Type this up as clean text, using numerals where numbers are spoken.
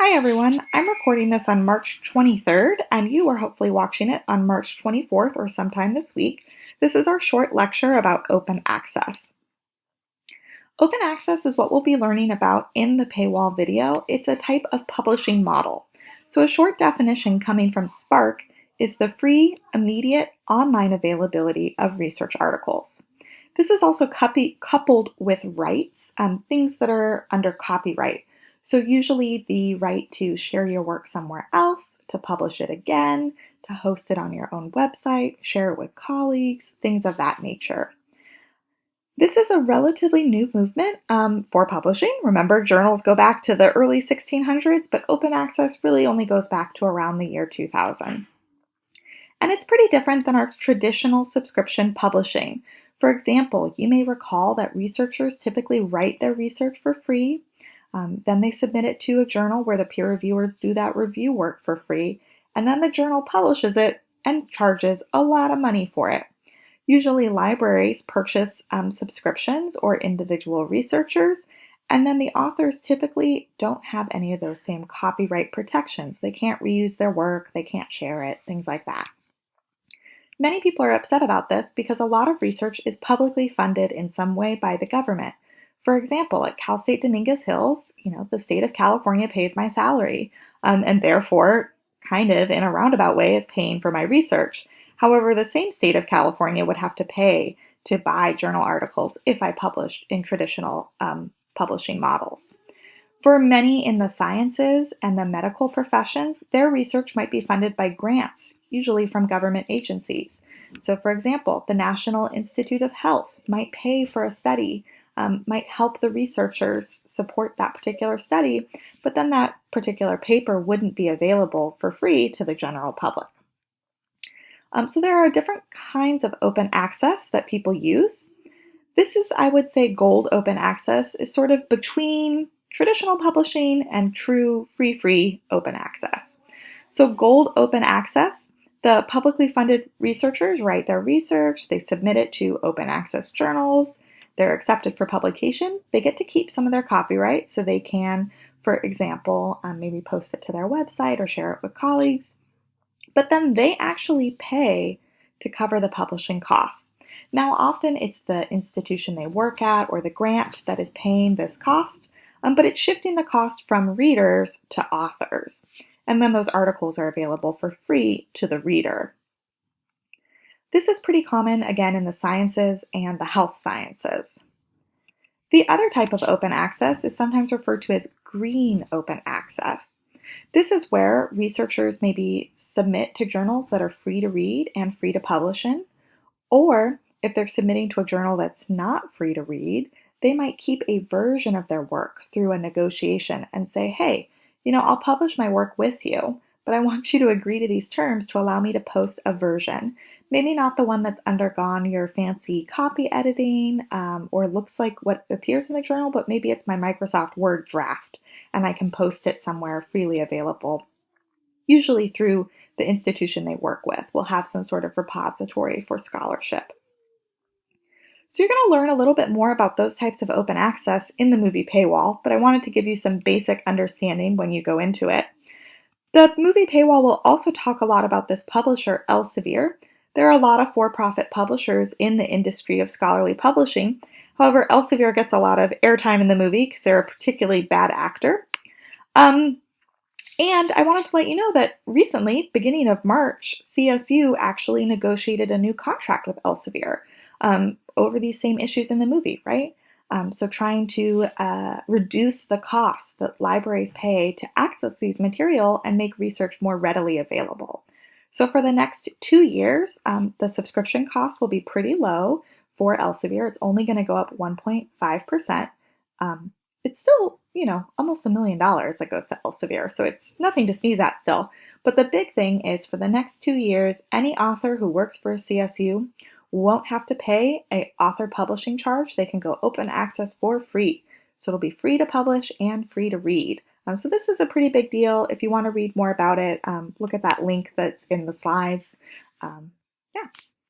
Hi everyone, I'm recording this on March 23rd, and you are hopefully watching it on March 24th or sometime this week. This is our short lecture about open access. Open access is what we'll be learning about in the paywall video. It's a type of publishing model. So a short definition coming from Spark is the free, immediate, online availability of research articles. This is also coupled with rights, things that are under copyright. So usually the right to share your work somewhere else, to publish it again, to host it on your own website, share it with colleagues, things of that nature. This is a relatively new movement for publishing. Remember, journals go back to the early 1600s, but open access really only goes back to around the year 2000. And it's pretty different than our traditional subscription publishing. For example, you may recall that researchers typically write their research for free. Then they submit it to a journal where the peer reviewers do that review work for free, and then the journal publishes it and charges a lot of money for it. Usually libraries purchase subscriptions or individual researchers, and then the authors typically don't have any of those same copyright protections. They can't reuse their work, they can't share it, things like that. Many people are upset about this because a lot of research is publicly funded in some way by the government. For example, at Cal State Dominguez Hills, the state of California pays my salary, and therefore, kind of in a roundabout way, is paying for my research. However, the same state of California would have to pay to buy journal articles if I published in traditional publishing models. For many in the sciences and the medical professions, their research might be funded by grants, usually from government agencies. So, for example, the National Institute of Health might pay for a study, might help the researchers support that particular study, but then that particular paper wouldn't be available for free to the general public. So there are different kinds of open access that people use. This is, I would say, gold open access is sort of between traditional publishing and true free open access. So gold open access, the publicly funded researchers write their research, they submit it to open access journals, they're accepted for publication, they get to keep some of their copyright, so they can, for example, maybe post it to their website or share it with colleagues. But then they actually pay to cover the publishing costs. Now, often it's the institution they work at or the grant that is paying this cost, but it's shifting the cost from readers to authors. And then those articles are available for free to the reader. This is pretty common, again, in the sciences and the health sciences. The other type of open access is sometimes referred to as green open access. This is where researchers maybe submit to journals that are free to read and free to publish in, or if they're submitting to a journal that's not free to read, they might keep a version of their work through a negotiation and say, hey, I'll publish my work with you, but I want you to agree to these terms to allow me to post a version. Maybe not the one that's undergone your fancy copy editing or looks like what appears in the journal, but maybe it's my Microsoft Word draft and I can post it somewhere freely available, usually through the institution they work with. We'll have some sort of repository for scholarship. So you're going to learn a little bit more about those types of open access in the movie Paywall, but I wanted to give you some basic understanding when you go into it. The movie Paywall will also talk a lot about this publisher, Elsevier. There are a lot of for-profit publishers in the industry of scholarly publishing. However, Elsevier gets a lot of airtime in the movie because they're a particularly bad actor. And I wanted to let you know that recently, beginning of March, CSU actually negotiated a new contract with Elsevier over these same issues in the movie, right? So trying to reduce the costs that libraries pay to access these material and make research more readily available. So for the next 2 years, the subscription cost will be pretty low for Elsevier. It's only going to go up 1.5%. It's still, almost $1 million that goes to Elsevier, so it's nothing to sneeze at still. But the big thing is for the next 2 years, any author who works for a CSU won't have to pay an author publishing charge. They can go open access for free. So it'll be free to publish and free to read. So this is a pretty big deal. If you want to read more about it, look at that link that's in the slides. Yeah.